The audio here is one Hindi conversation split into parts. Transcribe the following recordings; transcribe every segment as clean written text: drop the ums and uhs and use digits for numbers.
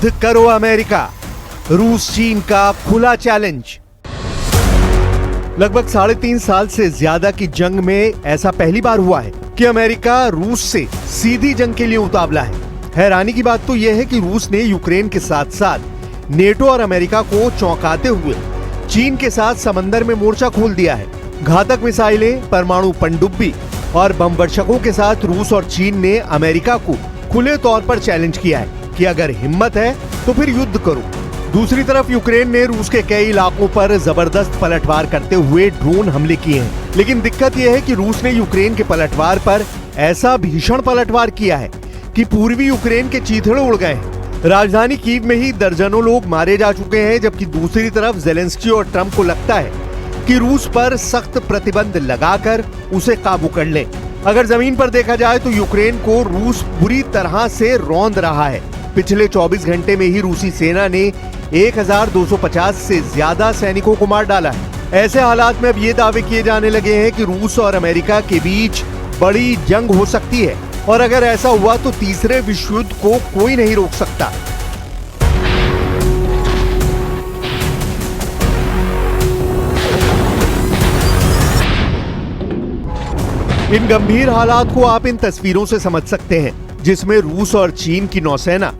युद्ध करो अमेरिका, रूस चीन का खुला चैलेंज। लगभग 3.5 साल से ज्यादा की जंग में ऐसा पहली बार हुआ है कि अमेरिका रूस से सीधी जंग के लिए उतावला है। हैरानी की बात तो यह है कि रूस ने यूक्रेन के साथ साथ नेटो और अमेरिका को चौंकाते हुए चीन के साथ समंदर में मोर्चा खोल दिया है। घातक मिसाइलें, परमाणु पनडुब्बी और बम वर्षकों के साथ रूस और चीन ने अमेरिका को खुले तौर पर चैलेंज किया है कि अगर हिम्मत है तो फिर युद्ध करो। दूसरी तरफ यूक्रेन ने रूस के कई इलाकों पर जबरदस्त पलटवार करते हुए ड्रोन हमले किए हैं। लेकिन दिक्कत यह है कि रूस ने यूक्रेन के पलटवार पर ऐसा भीषण पलटवार किया है कि पूर्वी यूक्रेन के चीथड़े उड़ गए हैं। राजधानी कीव में ही दर्जनों लोग मारे जा चुके हैं, जबकि दूसरी तरफ ज़ेलेंस्की और ट्रंप को लगता है कि रूस पर सख्त प्रतिबंध लगाकर उसे काबू कर ले। अगर जमीन पर देखा जाए तो यूक्रेन को रूस बुरी तरह से रौंद रहा है। पिछले 24 घंटे में ही रूसी सेना ने 1250 से ज्यादा सैनिकों को मार डाला है। ऐसे हालात में अब ये दावे किए जाने लगे हैं कि रूस और अमेरिका के बीच बड़ी जंग हो सकती है, और अगर ऐसा हुआ तो तीसरे विश्व युद्ध को कोई नहीं रोक सकता। इन गंभीर हालात को आप इन तस्वीरों से समझ सकते हैं, जिसमें रूस और चीन की नौसेना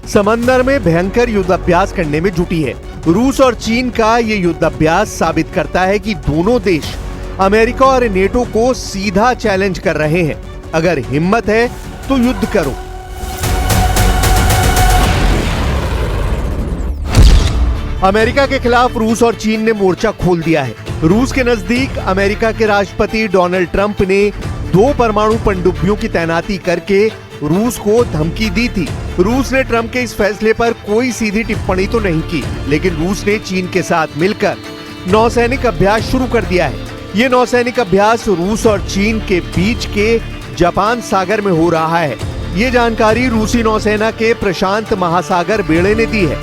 समंदर में भयंकर युद्धाभ्यास करने में जुटी है। रूस और चीन का ये युद्धाभ्यास साबित करता है कि दोनों देश अमेरिका और नेटो को सीधा चैलेंज कर रहे हैं। अगर हिम्मत है तो युद्ध करो। अमेरिका के खिलाफ रूस और चीन ने मोर्चा खोल दिया है। रूस के नजदीक अमेरिका के राष्ट्रपति डोनाल्ड ट्रंप ने 2 परमाणु पनडुब्बियों की तैनाती करके रूस को धमकी दी थी। रूस ने ट्रंप के इस फैसले पर कोई सीधी टिप्पणी तो नहीं की, लेकिन रूस ने चीन के साथ मिलकर नौसैनिक अभ्यास शुरू कर दिया है। ये नौसैनिक अभ्यास रूस और चीन के बीच के जापान सागर में हो रहा है। ये जानकारी रूसी नौसेना के प्रशांत महासागर बेड़े ने दी है।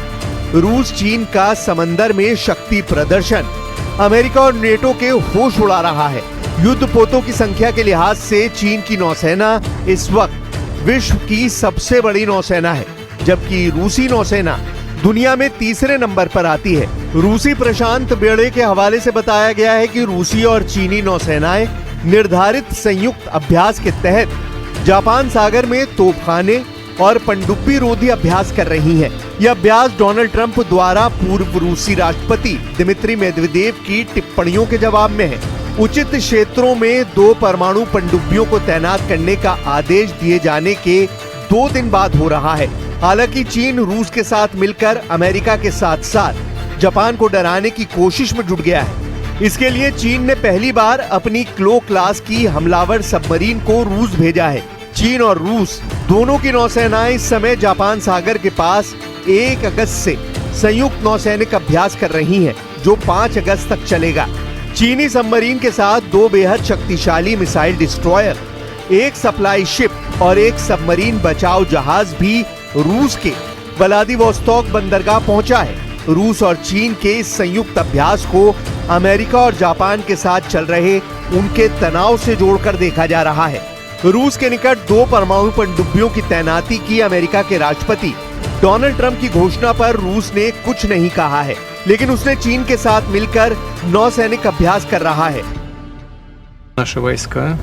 रूस चीन का समंदर में शक्ति प्रदर्शन अमेरिका और नेटो के होश उड़ा रहा है। युद्धपोतों की संख्या के लिहाज से चीन की नौसेना इस वक्त विश्व की सबसे बड़ी नौसेना है, जबकि रूसी नौसेना दुनिया में तीसरे नंबर पर आती है। रूसी प्रशांत बेड़े के हवाले से बताया गया है कि रूसी और चीनी नौसेनाएं निर्धारित संयुक्त अभ्यास के तहत जापान सागर में तोपखाने और पनडुब्बी रोधी अभ्यास कर रही हैं। यह अभ्यास डोनाल्ड ट्रंप द्वारा पूर्व रूसी राष्ट्रपति दिमित्री मेदवेदेव की टिप्पणियों के जवाब में है। उचित क्षेत्रों में 2 परमाणु पनडुब्बियों को तैनात करने का आदेश दिए जाने के 2 दिन बाद हो रहा है। हालांकि चीन रूस के साथ मिलकर अमेरिका के साथ साथ जापान को डराने की कोशिश में जुट गया है। इसके लिए चीन ने पहली बार अपनी क्लो क्लास की हमलावर सबमरीन को रूस भेजा है। चीन और रूस दोनों की नौसेनाएं इस समय जापान सागर के पास 1 अगस्त से संयुक्त नौसैनिक अभ्यास कर रही हैं, जो 5 अगस्त तक चलेगा। चीनी सबमरीन के साथ 2 बेहद शक्तिशाली मिसाइल डिस्ट्रॉयर, 1 सप्लाई शिप और 1 सबमरीन बचाव जहाज भी रूस के व्लादिवोस्तोक बंदरगाह पहुंचा है। रूस और चीन के इस संयुक्त अभ्यास को अमेरिका और जापान के साथ चल रहे उनके तनाव से जोड़कर देखा जा रहा है। रूस के निकट 2 परमाणु पनडुब्बियों की तैनाती की अमेरिका के राष्ट्रपति डोनाल्ड ट्रंप की घोषणा पर रूस ने कुछ नहीं कहा है, लेकिन उसने चीन के साथ मिलकर नौसैनिक अभ्यास कर रहा है। Наши войска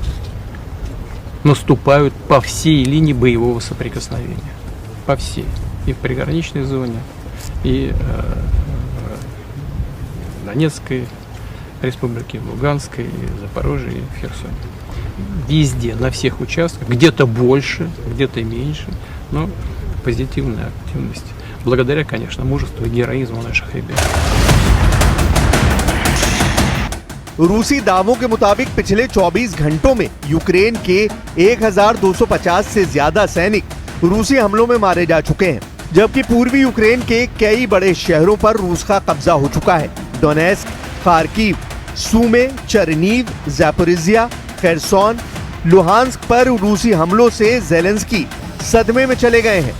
наступают по всей линии боевого соприкосновения, по всей, и в приграничной зоне, и в Донецкой республике, в Луганской, и в Запорожье, и в Херсоне. Везде, на всех участках, где-то больше, где-то меньше, но позитивная активность. Благодаря, конечно, мужеству и героизму наших ребят. रूसी दावों के मुताबिक पिछले 24 घंटों में यूक्रेन के 1250 से ज्यादा सैनिक रूसी हमलों में मारे जा चुके हैं, जबकि पूर्वी यूक्रेन के कई बड़े शहरों पर रूस का कब्जा हो चुका है। Donetsk, Kharkiv, Sumy, Chernihiv, Zaporizhzhia, Kherson, Luhansk पर रूसी हमलों से ज़ेलेंस्की सदमे में चले गए हैं।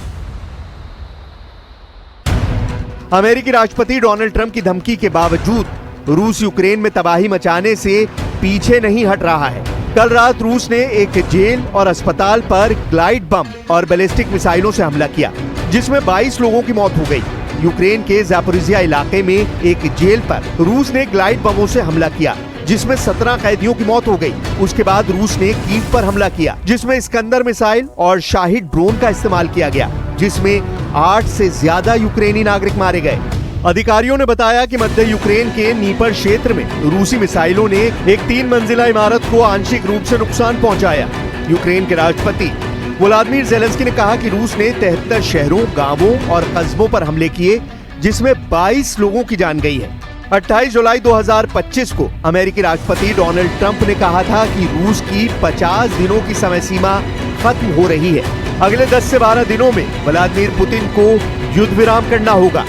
अमेरिकी राष्ट्रपति डोनाल्ड ट्रंप की धमकी के बावजूद रूस यूक्रेन में तबाही मचाने से पीछे नहीं हट रहा है। कल रात रूस ने एक जेल और अस्पताल पर ग्लाइड बम और बैलिस्टिक मिसाइलों से हमला किया। जिसमें 22 लोगों की मौत हो गई। यूक्रेन के ज़ापोरिज़िया इलाके में एक जेल पर रूस ने ग्लाइड बमों से हमला किया, जिसमें 17 कैदियों की मौत हो गई। उसके बाद रूस ने कीव पर हमला किया, जिसमें इस्कंदर मिसाइल और शाहिद ड्रोन का इस्तेमाल किया गया, जिसमें 8 से ज्यादा यूक्रेनी नागरिक मारे गए। अधिकारियों ने बताया कि मध्य यूक्रेन के नीपर क्षेत्र में रूसी मिसाइलों ने एक 3 मंजिला इमारत को आंशिक रूप से नुकसान पहुंचाया। यूक्रेन के राष्ट्रपति व्लादिमीर ज़ेलेंस्की ने कहा कि रूस ने 73 शहरों, गांवों और कस्बों पर हमले किए, जिसमें 22 लोगों की जान गई है। 28 जुलाई 2025 को अमेरिकी राष्ट्रपति डोनाल्ड ट्रंप ने कहा था कि रूस की 50 दिनों की समय सीमा खत्म हो रही है। अगले 10 से 12 दिनों में व्लादिमीर पुतिन को युद्ध विराम करना होगा।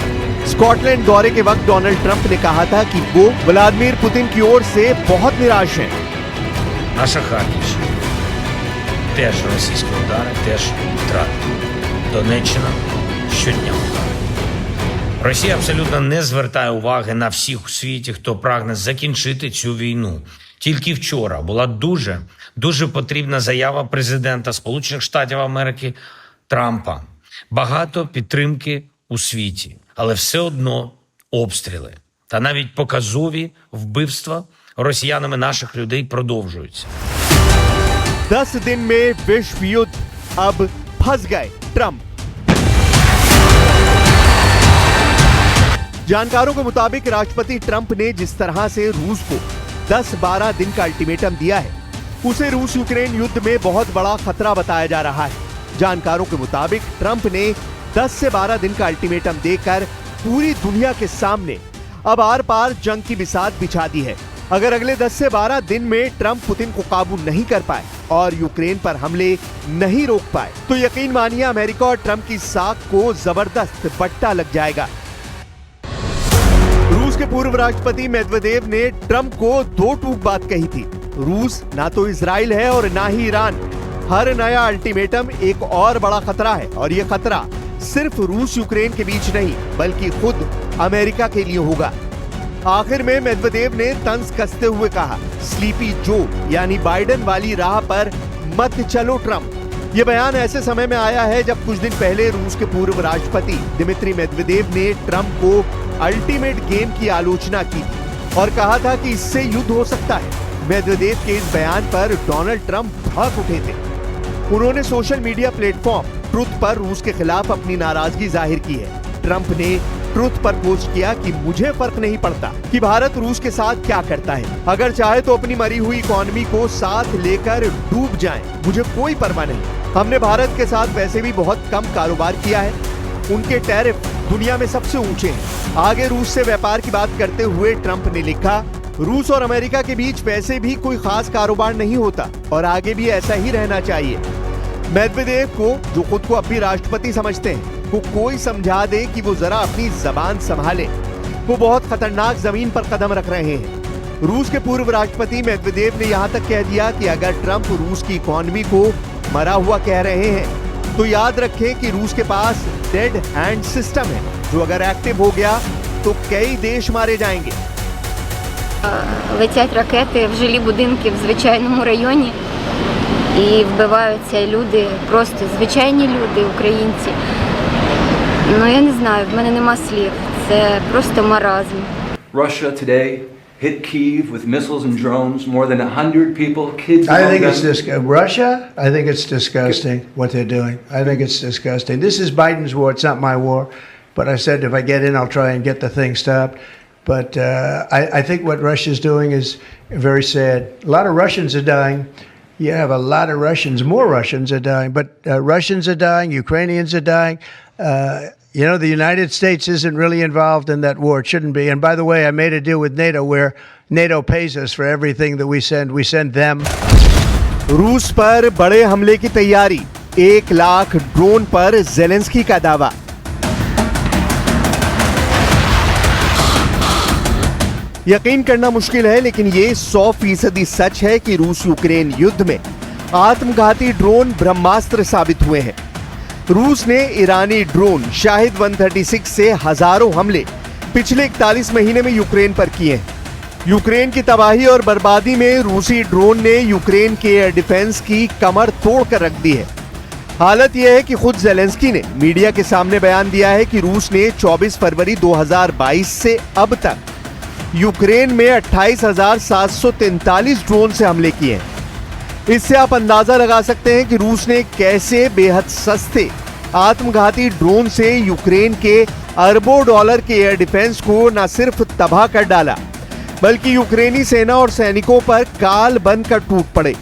स्कॉटलैंड दौरे के वक्त डोनाल्ड ट्रंप ने कहा था कि वो व्लादिमीर पुतिन की ओर से बहुत निराश हैं। Наша Харківщина. Теж російські удари, теж втрати. Донеччина щодня удари. Росія абсолютно не звертає уваги на всіх у світі, хто прагне закінчити цю війну. Тільки вчора була дуже потрібна заява президента Сполучених Штатів Америки Трампа. Багато підтримки у світі, але все одно обстріли та навіть показові вбивства росіянами наших людей продовжуються. 10 दिन में विश्व युद्ध अब फंस गए ट्रंप। जानकारों के मुताबिक राष्ट्रपति ट्रंप ने जिस तरह से रूस को 10-12 दिन का अल्टीमेटम दिया है, उसे रूस यूक्रेन युद्ध में बहुत बड़ा खतरा बताया जा रहा है। जानकारों के मुताबिक ट्रंप ने 10 से 12 दिन का अल्टीमेटम देकर पूरी दुनिया के सामने अब आर पार जंग की बिसात बिछा दी है। अगर अगले 10 से 12 दिन में ट्रंप पुतिन को काबू नहीं कर पाए और यूक्रेन पर हमले नहीं रोक पाए, तो यकीन मानिए अमेरिका और ट्रंप की साख को जबरदस्त बट्टा लग जाएगा। रूस के पूर्व राष्ट्रपति मेदवेदेव ने ट्रंप को 2 टूक बात कही थी। रूस ना तो इजराइल है और ना ही ईरान। हर नया अल्टीमेटम एक और बड़ा खतरा है, और ये खतरा सिर्फ रूस यूक्रेन के बीच नहीं बल्कि खुद अमेरिका के लिए होगा। आखिर में मेदवेदेव ने तंज कसते हुए कहा, स्लीपी जो यानी बाइडेन वाली राह पर मत चलो ट्रंप। ये बयान ऐसे समय में आया है जब कुछ दिन पहले रूस के पूर्व राष्ट्रपति दिमित्री मेदवेदेव ने ट्रंप को अल्टीमेट गेम की आलोचना की थी और कहा था कि इससे युद्ध हो सकता है। मेदवेदेव के इस बयान पर डोनाल्ड ट्रंप भड़क उठे थे। उन्होंने सोशल मीडिया प्लेटफॉर्म ट्रुथ पर रूस के खिलाफ अपनी नाराजगी जाहिर की है। ट्रंप ने ट्रुथ पर पोस्ट किया कि मुझे फर्क नहीं पड़ता कि भारत रूस के साथ क्या करता है, अगर चाहे तो अपनी मरी हुई इकोनॉमी को साथ लेकर डूब जाएं, मुझे कोई परवाह नहीं। हमने भारत के साथ वैसे भी बहुत कम कारोबार किया है, उनके टैरिफ दुनिया में सबसे ऊंचे हैं। आगे रूस से व्यापार की बात करते हुए ट्रंप ने लिखा, रूस और अमेरिका के बीच वैसे भी कोई खास कारोबार नहीं होता और आगे भी ऐसा ही रहना चाहिए। मेदवेदेव को, जो खुद को अब भी राष्ट्रपति समझते हैं, को कोई समझा दे कि वो जरा अपनी जबान संभाले। वो बहुत खतरनाक जमीन पर कदम रख रहे हैं। रूस के पूर्व राष्ट्रपति मेदवेदेव ने यहाँ तक कह दिया कि अगर ट्रंप रूस की इकोनॉमी को मरा हुआ कह रहे हैं, तो याद रखें कि रूस के पास डेड हैंड सिस्टम है, जो अगर एक्टिव हो गया तो कई देश मारे जाएंगे। Летять ракети в жилі будинки в звичайному районі і вбиваються люди, просто звичайні люди, українці. Ну я не знаю, в мене нема слів. Це просто маразм. Russia today hit Kyiv with missiles and drones, more than 100 people, kids. I think it's Russia. I think it's disgusting what they're doing. I think it's disgusting. This is Biden's war. It's not my war. But I said if I get in, I'll try and get the thing stopped. But I think what Russia's doing is very sad. A lot of Russians are dying. You have a lot of Russians, more Russians are dying. But Russians are dying, Ukrainians are dying. The United States isn't really involved in that war. It shouldn't be. And by the way, I made a deal with NATO where NATO pays us for everything that we send. We send them. रूस पर बड़े हमले की तैयारी, 1 लाख ड्रोन पर ज़ेलेंस्की का दावा। यकीन करना मुश्किल है, लेकिन ये 100% सच है कि रूस यूक्रेन युद्ध में आत्मघाती ड्रोन ब्रह्मास्त्र साबित हुए हैं। रूस ने ईरानी ड्रोन शाहिद 136 से हजारों हमले पिछले 41 महीने में यूक्रेन पर किए हैं। यूक्रेन की तबाही और बर्बादी में रूसी ड्रोन ने यूक्रेन के एयर डिफेंस की कमर तोड़ कर रख दी है। हालत यह है कि खुद जेलेंस्की ने मीडिया के सामने बयान दिया है कि रूस ने 24 फरवरी 2022 से अब तक यूक्रेन में 28,743 ड्रोन से हमले किए हैं। इससे आप अंदाजा लगा सकते हैं कि रूस ने कैसे बेहद सस्ते आत्मघाती ड्रोन से यूक्रेन के अरबों डॉलर के एयर डिफेंस को न सिर्फ तबाह कर डाला, बल्कि यूक्रेनी सेना और सैनिकों पर काल बनकर टूट पड़े।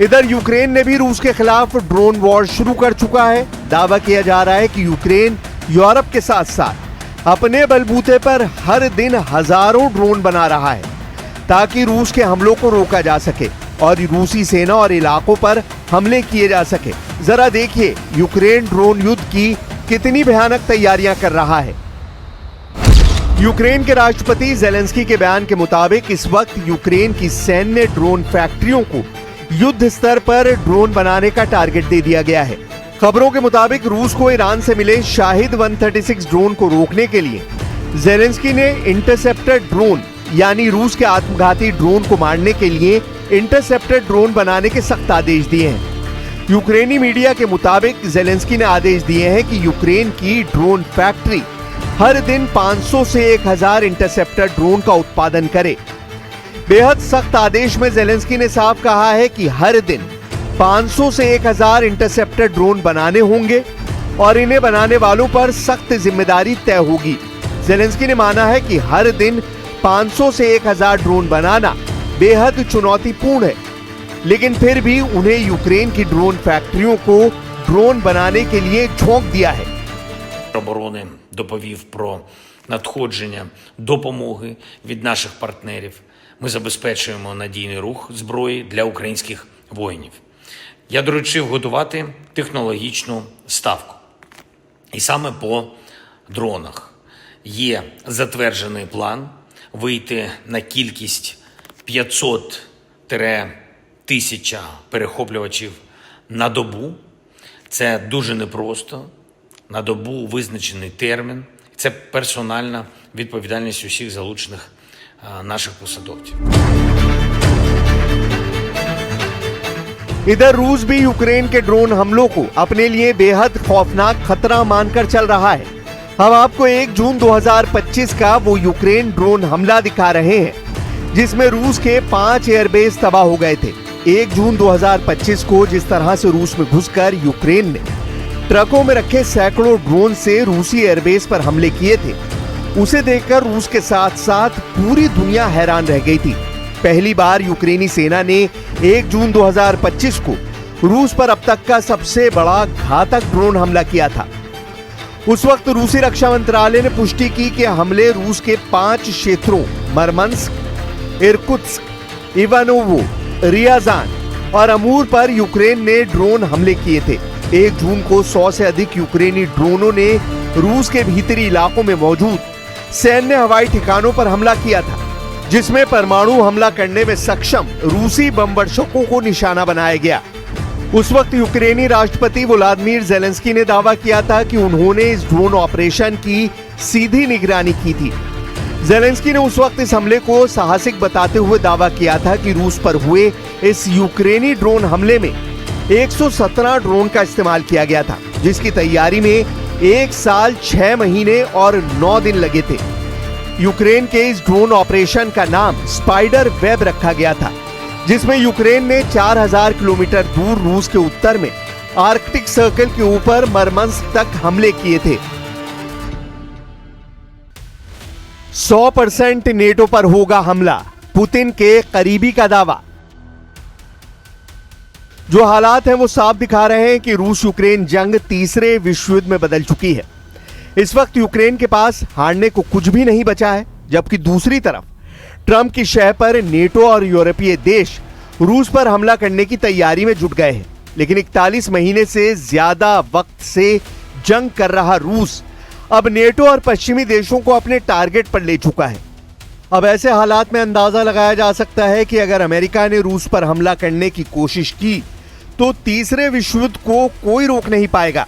इधर यूक्रेन ने भी रूस के खिलाफ ड्रोन वॉर शुरू कर चुका है। दावा किया जा रहा है कि यूक्रेन यूरोप के साथ साथ अपने बलबूते पर हर दिन हजारों ड्रोन बना रहा है ताकि रूस के हमलों को रोका जा सके और रूसी सेना और इलाकों पर हमले किए जा सके। जरा देखिए यूक्रेन ड्रोन युद्ध की कितनी भयानक तैयारियां कर रहा है। यूक्रेन के राष्ट्रपति जेलेंस्की के बयान के मुताबिक इस वक्त यूक्रेन की सैन्य ड्रोन फैक्ट्रियों को युद्ध स्तर पर ड्रोन बनाने का टारगेट दे दिया गया है। खबरों के मुताबिक रूस को ईरान से मिले शाहिद 136 ड्रोन को रोकने के लिए जेलेंस्की ने इंटरसेप्टर ड्रोन यानी रूस के आत्मघाती ड्रोन को मारने के लिए इंटरसेप्टर ड्रोन बनाने के सख्त आदेश दिए हैं। यूक्रेनी मीडिया के मुताबिक जेलेंस्की ने आदेश दिए हैं कि यूक्रेन की ड्रोन फैक्ट्री हर दिन 500 से 1000 इंटरसेप्टर ड्रोन का उत्पादन करे। बेहद सख्त आदेश में जेलेंस्की ने साफ कहा है कि हर दिन 500 से 1000 इंटरसेप्टर ड्रोन बनाने होंगे और इन्हें बनाने वालों पर सख्त जिम्मेदारी तय होगी। जेलेंस्की ने माना है कि हर दिन 500 से 1000 ड्रोन बनाना बेहद चुनौतीपूर्ण है, लेकिन फिर भी उन्हें यूक्रेन की ड्रोन फैक्ट्रियों को ड्रोन बनाने के लिए झोंक दिया है। Оборони доповів про надходження допомоги від наших партнерів. Ми забезпечуємо надійний рух зброї для українських воїнів. Я доручив готувати технологічну ставку. І саме по дронах є затверджений план вийти на кількість 500-1000 перехоплювачів на добу. Це дуже непросто. На добу визначений термін. Це персональна відповідальність усіх залучених наших посадовців. इधर रूस भी यूक्रेन के ड्रोन हमलों को अपने लिए बेहद खौफनाक खतरा मानकर चल रहा है। हम आपको 1 जून 2025 का वो यूक्रेन ड्रोन हमला दिखा रहे हैं जिसमें रूस के 5 एयरबेस तबाह हो गए थे। 1 जून 2025 को जिस तरह से रूस में घुसकर यूक्रेन ने ट्रकों में रखे सैकड़ों ड्रोन से रूसी एयरबेस पर हमले किए थे, उसे देखकर रूस के साथ साथ पूरी दुनिया हैरान रह गई थी। पहली बार यूक्रेनी सेना ने 1 जून 2025 को रूस पर अब तक का सबसे बड़ा घातक ड्रोन हमला किया था। उस वक्त रूसी रक्षा मंत्रालय ने पुष्टि की कि हमले रूस के 5 क्षेत्रों मरमंस्क, इरकुत्स्क, इवानोवो, रियाजान और अमूर पर यूक्रेन ने ड्रोन हमले किए थे। 1 जून को 100 से अधिक यूक्रेनी ड्रोनों ने रूस के भीतरी इलाकों में मौजूद सैन्य हवाई ठिकानों पर हमला किया था, जिसमें परमाणु हमला करने में सक्षम रूसी बमवर्षकों को निशाना बनाया गया। उस वक्त यूक्रेनी राष्ट्रपति व्लादिमीर जेलेंस्की ने दावा किया था कि उन्होंने इस ड्रोन ऑपरेशन की सीधी निगरानी की थी। जेलेंस्की ने उस वक्त इस हमले को साहसिक बताते हुए दावा किया था कि रूस पर हुए इस यूक्रेनी ड्रोन हमले में 117 ड्रोन का इस्तेमाल किया गया था, जिसकी तैयारी में 1 साल 6 महीने और 9 दिन लगे थे। यूक्रेन के इस ड्रोन ऑपरेशन का नाम स्पाइडर वेब रखा गया था, जिसमें यूक्रेन ने 4000 किलोमीटर दूर रूस के उत्तर में आर्कटिक सर्कल के ऊपर मरमंस्क तक हमले किए थे। 100% नेटो पर होगा हमला, पुतिन के करीबी का दावा। जो हालात हैं वो साफ दिखा रहे हैं कि रूस यूक्रेन जंग तीसरे विश्व युद्ध में बदल चुकी है। इस वक्त यूक्रेन के पास हारने को कुछ भी नहीं बचा है, जबकि दूसरी तरफ ट्रंप की शह पर नेटो और यूरोपीय देश रूस पर हमला करने की तैयारी में जुट गए हैं। लेकिन 41 महीने से ज्यादा वक्त से जंग कर रहा रूस अब नेटो और पश्चिमी देशों को अपने टारगेट पर ले चुका है। अब ऐसे हालात में अंदाजा लगाया जा सकता है कि अगर अमेरिका ने रूस पर हमला करने की कोशिश की तो तीसरे विश्व युद्ध को कोई रोक नहीं पाएगा।